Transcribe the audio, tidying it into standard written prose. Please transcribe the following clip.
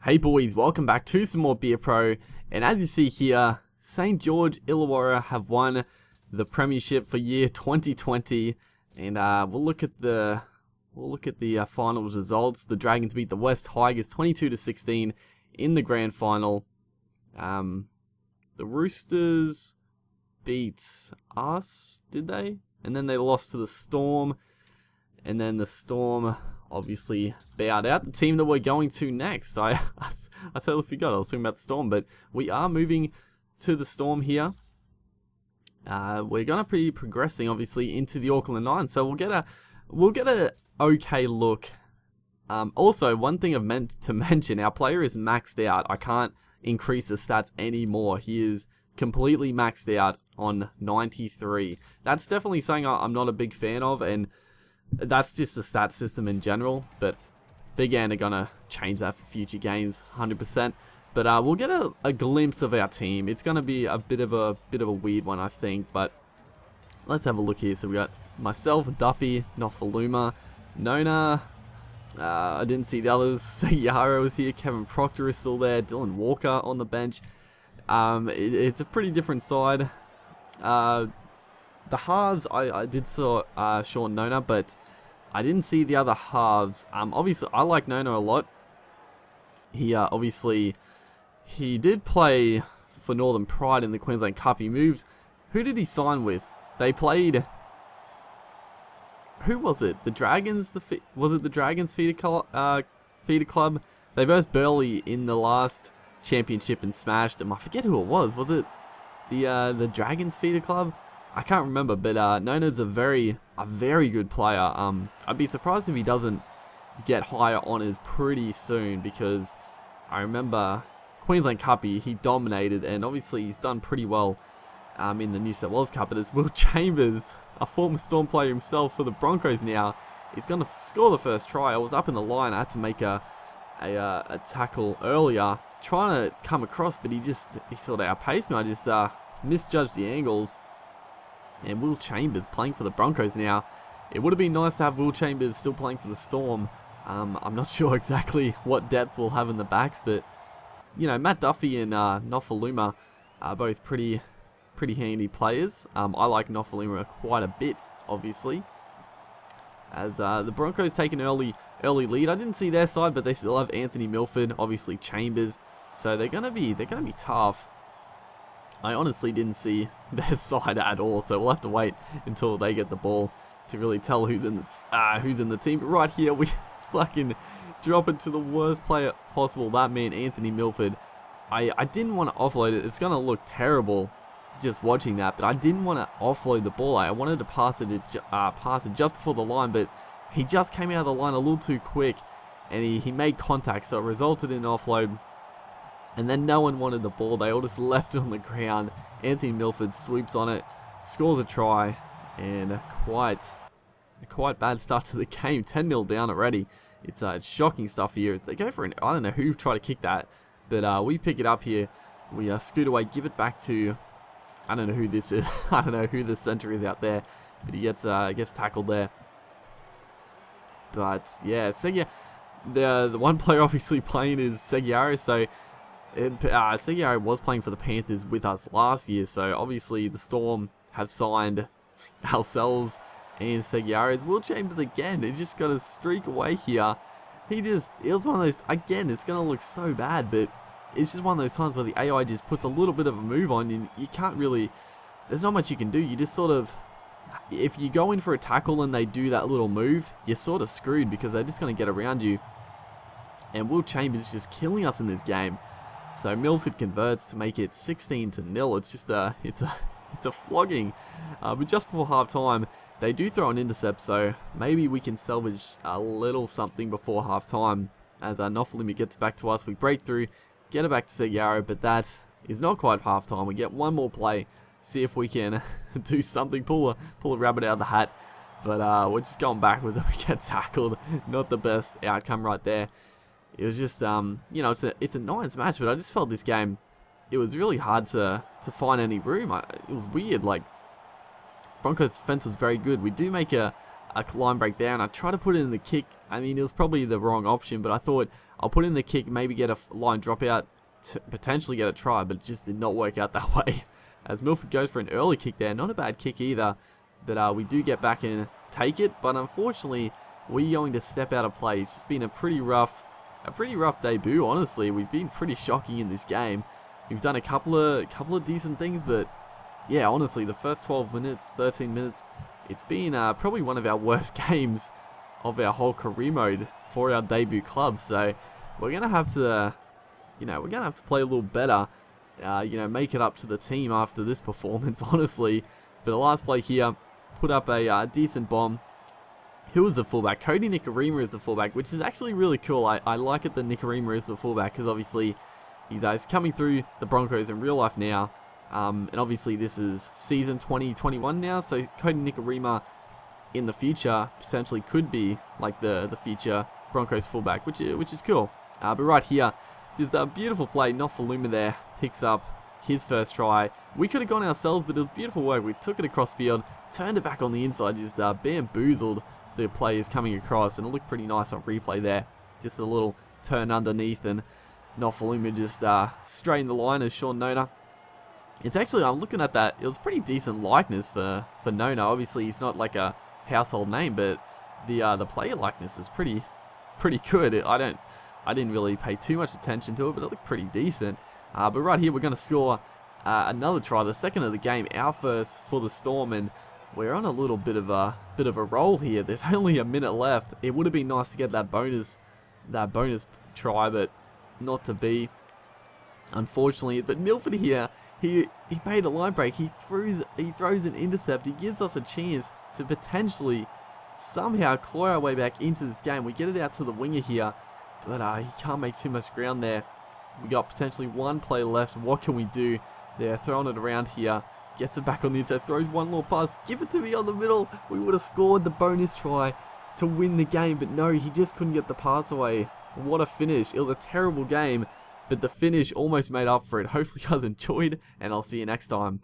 Hey boys, welcome back to some more Beer Pro, and as you see here, St. George Illawarra have won the premiership for year 2020, and we'll look at the finals results. The Dragons beat the West Tigers 22-16 in the grand final. The Roosters beat us, did they? And then they lost to the Storm, and then the Storm obviously bowed out. The team that we're going to next, I totally forgot I was talking about the Storm, but we are moving to the Storm here. We're gonna be progressing obviously into the Auckland Nine, so we'll get a okay look. Also, one thing I've meant to mention, our player is maxed out. I can't increase the stats anymore. He is completely maxed out on 93. That's definitely something I'm not a big fan of, and that's just the stat system in general, but Big Ant are gonna change that for future games, 100%. But we'll get a glimpse of our team. It's gonna be a bit of a weird one, I think. But let's have a look here. So we got myself, Duffy, Nofaluma, Nona. I didn't see the others. Sayara was here. Kevin Proctor is still there. Dylan Walker on the bench. It's a pretty different side. The halves, I did saw Sean Nona, but I didn't see the other halves. Obviously, I like Nona a lot. He he did play for Northern Pride in the Queensland Cup. He moved. Who did he sign with? They played. Who was it? The Dragons. Was it the Dragons feeder club? They versed Burleigh in the last championship and smashed them. I forget who it was. Was it the Dragons feeder club? I can't remember, but Nona's a very good player. I'd be surprised if he doesn't get higher honours pretty soon, because I remember Queensland Cup he dominated, and obviously he's done pretty well in the New South Wales Cup. But it's Will Chambers, a former Storm player himself for the Broncos now. He's going to score the first try. I was up in the line. I had to make a tackle earlier, trying to come across, but he sort of outpaced me. I just misjudged the angles. And Will Chambers playing for the Broncos now. It would have been nice to have Will Chambers still playing for the Storm. I'm not sure exactly what depth we'll have in the backs, but you know, Matt Duffy and Nofaluma are both pretty handy players. I like Nofaluma quite a bit, obviously. As the Broncos take an early lead. I didn't see their side, but they still have Anthony Milford, obviously Chambers. So they're gonna be tough. I honestly didn't see their side at all, so we'll have to wait until they get the ball to really tell who's in the team. But right here, we fucking drop it to the worst player possible. That man, Anthony Milford. I didn't want to offload it. It's gonna look terrible just watching that, but I didn't want to offload the ball. I wanted to pass it just before the line, but he just came out of the line a little too quick, and he made contact, so it resulted in an offload. And then no one wanted the ball. They all just left it on the ground. Anthony Milford swoops on it, scores a try, and a quite bad start to the game. 10-0 down already. It's shocking stuff here. They go for I don't know who tried to kick that, but we pick it up here. We scoot away, give it back to, I don't know who this is. I don't know who the center is out there, but he gets tackled there. But yeah, the one player obviously playing is Seguiaro, so. Seguiaro was playing for the Panthers with us last year, so obviously the Storm have signed ourselves and Seguiaro. It's Will Chambers again. He's just got to streak away here. It was one of those, again, it's going to look so bad, but it's just one of those times where the AI just puts a little bit of a move on you. You can't really, there's not much you can do. You just sort of, if you go in for a tackle and they do that little move, you're sort of screwed because they're just going to get around you. And Will Chambers is just killing us in this game. So Milford converts to make it 16-0. It's just it's a flogging. But just before half time, they do throw an intercept, so maybe we can salvage a little something before half time. As Nofaluma gets back to us, we break through, get it back to Seguiaro, but that is not quite half time. We get one more play, see if we can do something, pull a rabbit out of the hat. But we're just going backwards and we get tackled. Not the best outcome right there. It was just, you know, it's a Nines match, but I just felt this game, it was really hard to find any room. It was weird. Like, Broncos' defense was very good. We do make a a line break there, and I tried to put it in the kick. I mean, it was probably the wrong option, but I thought I'll put in the kick, maybe get a line dropout to potentially get a try, but it just did not work out that way. As Milford goes for an early kick there, not a bad kick either, but we do get back and take it, but unfortunately, we're going to step out of play. It's just been a pretty rough debut, honestly. We've been pretty shocking in this game. We've done a couple of decent things, but yeah, honestly, the first 12 minutes, 13 minutes, it's been probably one of our worst games of our whole career mode for our debut club. So we're gonna have to, play a little better, make it up to the team after this performance, honestly. But the last play here, put up a decent bomb. Who was the fullback? Cody Nicarima is the fullback, which is actually really cool. I like it that Nicarima is the fullback because obviously he's coming through the Broncos in real life now. And obviously this is season 2021 now, so Cody Nicarima in the future potentially could be like the future Broncos fullback, which is cool. But right here, just a beautiful play. Nofaluma there picks up his first try. We could have gone ourselves, but it was beautiful work. We took it across field, turned it back on the inside, just bamboozled the players coming across, and it looked pretty nice on replay there. Just a little turn underneath, and Nofaluma just straightened the line as Sean Nona. It's actually, I'm looking at that, it was pretty decent likeness for Nona. Obviously, he's not like a household name, but the player likeness is pretty good. I didn't really pay too much attention to it, but it looked pretty decent. But right here, we're going to score another try, the second of the game, our first for the Storm, and we're on a little bit of a roll here. There's only a minute left. It would have been nice to get that bonus try, but not to be, unfortunately. But Milford here, he made a line break. He throws an intercept. He gives us a chance to potentially somehow claw our way back into this game. We get it out to the winger here, but he can't make too much ground there. We got potentially one play left. What can we do? They're throwing it around here. Gets it back on the inside, throws one more pass, give it to me on the middle. We would have scored the bonus try to win the game, but no, he just couldn't get the pass away. What a finish. It was a terrible game, but the finish almost made up for it. Hopefully you guys enjoyed, and I'll see you next time.